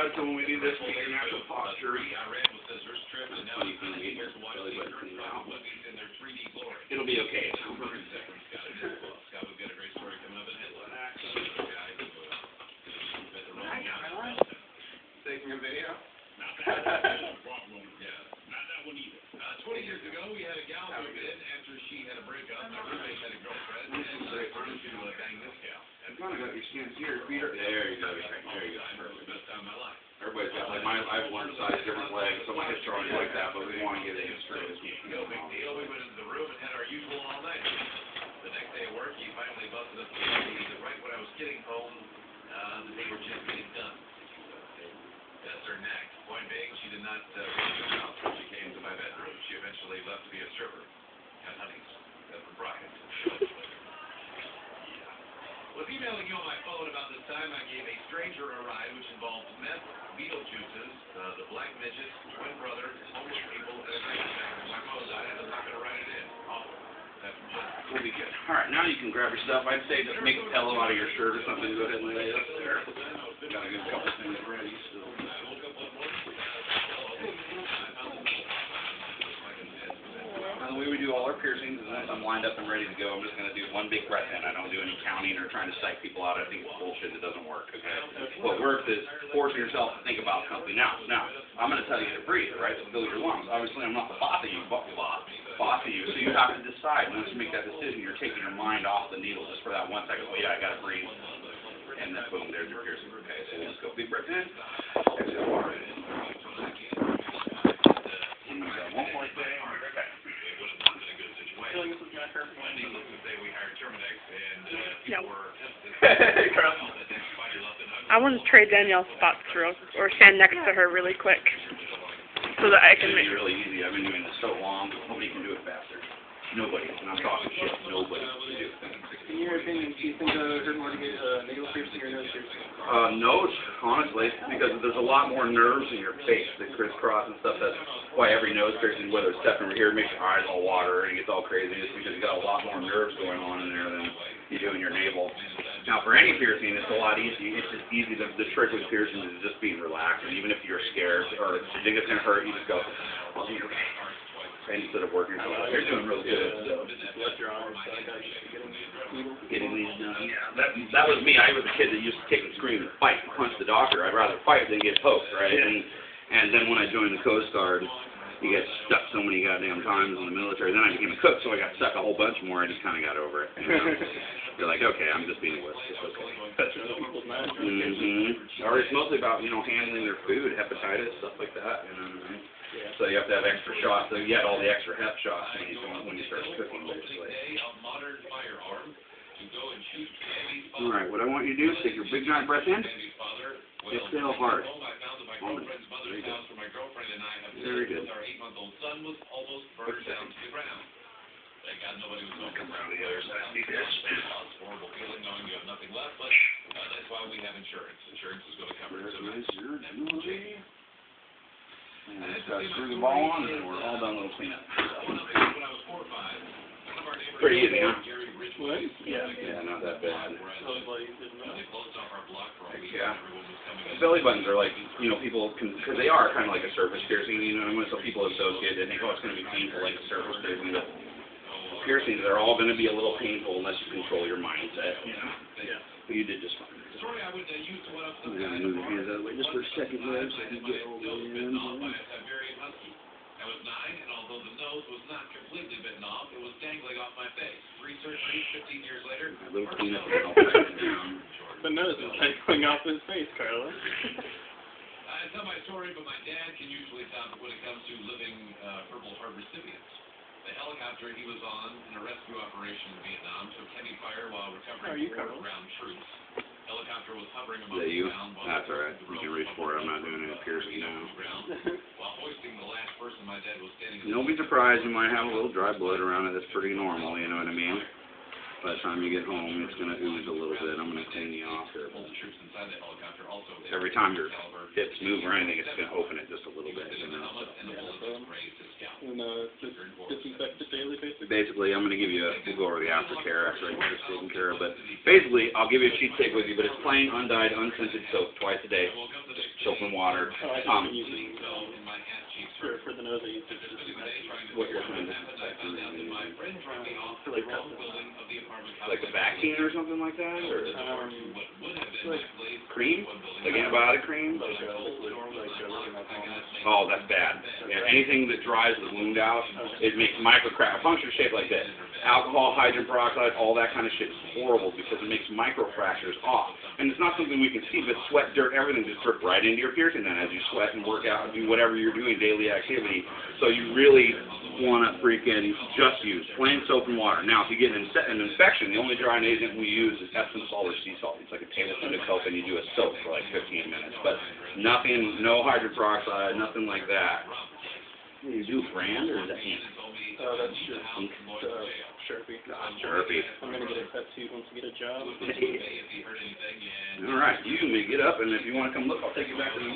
about it till when we do this international posture. It'll be okay. Taking a video? 20 years ago, we had a gal move in after she had a breakup. My roommate had a girlfriend, and I wanted to bang this gal. I've kind of got your skins here. Feet are there. You go. There you go. Perfect. Best time of my life. Everybody's got like I have one size different legs, so my hips are already like that, but we want to get it straight as we can. No big deal. We went into the room and had our usual all night. The next day at work, he finally busted us right when I was getting home. The day were just getting done. That's her neck. Point being, she did not leave the house when she came to my bedroom. She eventually left to be a stripper. Got honeys. That's for Brian. Was emailing you on my phone about this time. I gave a stranger a ride which involved meth, Beetlejuices, the Black Midgets, Twin Brothers, homeless people, and a night attack. My phone died, and I'm not going to write it in. Awesome. That's from Jen. We'll be good. All right, now you can grab your stuff. I'd say just make a pillow out of your shirt or something. Go ahead and lay it up there. Got a good couple things ready still. The way we do all our piercings is once I'm lined up and ready to go, I'm just going to do one big breath in. I don't do any counting or trying to psych people out. I think it's bullshit. It doesn't work. Okay. What works is forcing yourself to think about something. Now, I'm going to tell you to breathe, right? To fill your lungs. Obviously, I'm not the boss of you, boss of you. So you have to decide. Once you make that decision, you're taking your mind off the needle just for that 1 second. Oh yeah, I got to breathe. And then boom, there's your piercing. Okay. So we'll just go big breath in. Exhale hard. One more thing. Okay. I want to trade Danielle's spots or stand next to her really quick so that I can make it really easy. I've been doing this so long, nobody can do it faster. Nobody. And I'm talking shit. Nobody can do it. In your opinion, do you think it hurt more to get a needle piercing or nose piercing? Nose, honestly, because there's a lot more nerves in your face that crisscross and stuff. That's why every nose piercing, whether it's stepping over here, makes your eyes all water and it gets all crazy. It's because you got a lot more nerves going on in there than you do in your navel. Now, for any piercing, it's a lot easy. It's just easy. The trick with piercing is just being relaxed. And even if you're scared or if you think it's going to hurt, you just go, I'll be okay. Instead of working yourself out. You're doing real good. So. Getting these done. Yeah, that was me. I was a kid that used to kick and scream and fight and punch the doctor. I'd rather fight than get poked, right? Yeah. And then when I joined the Coast Guard, you get stuck so many goddamn times in the military. Then I became a cook, so I got stuck a whole bunch more. I just kind of got over it. You know? You're like, okay, I'm just being a wuss. It's okay. Or it's mostly about, handling their food, hepatitis, stuff like that. You know what I mean? Yeah. So you have to have extra shots. So you get all the extra hep shots when you start cooking, basically. All right, what I want you to do is take your big giant breath in. Exhale hard. Very good. Very good. Thank God nobody was Come around the other side. See this? Horrible feeling knowing you have nothing left, but that's why we have insurance. Insurance is going to cover it. So and just screw the ball on, and we're all done with the cleanup. Pretty easy, huh? What? Yeah, not that bad. Yeah. Belly Belly buttons are like, people can, because they are kind of like a surface piercing, so people associate it, they think, oh, it's going to be painful like a surface piercing, but piercings are all going to be a little painful unless you control your mindset, Yeah. But you did just fine. Sorry, I would use one of I'm going to move your hands out of the way just for a second, guys, so you can get all the way in. I was 9, and although the nose was not completely bitten off, it was dangling off my face. Research 15 years later. A little cleanup. The nose is dangling off his face, Carla. I tell my story, but my dad can usually top it when it comes to living Purple Heart recipients. The helicopter he was on in a rescue operation in Vietnam took heavy fire while recovering from ground troops. Helicopter was hovering above the ground while That's all right. You can reach for it. I'm not doing any piercing now. While hoisting the last person my dad was standing. Don't be surprised. You might have a little dry blood around it. That's pretty normal. You know what I mean? By the time you get home, it's going to ooze a little bit. I'm going to clean you off here. Every time your hips move or anything, it's going to open it just a little bit. And just disinfect it daily, basically? Basically, I'm going to give you we'll go over the aftercare after I get this taken care of. But basically, I'll give you a sheet tape with you, but it's plain, undyed, unscented soap twice a day. soap and water. Oh, I just been using, for the nose, I use disinfectant. What kind of disinfectant? For like custom. Like a vaccine or something like that, or Like cream, like antibiotic cream. Oh, that's bad. Yeah, anything that dries the wound out, it makes microcrack. A puncture shaped like this. Alcohol, hydrogen peroxide, all that kind of shit is horrible because it makes microfractures off. And it's not something we can see, but sweat, dirt, everything just drip right into your piercing then as you sweat and work out and do whatever you're doing, daily activity. So you really want to freaking just use plain soap and water. Now, if you get an infection, the only drying agent we use is Epsom salt or sea salt. It's like a tablespoon of coke, and you do a soak for like 15 minutes. But nothing, no hydrogen peroxide, nothing like that. What do you do, brand, or is that ink? That's just Sharpie. Sharpie. I'm going to get it tattooed once I get a job. All right, you may get up, and if you want to come look, I'll take you back to the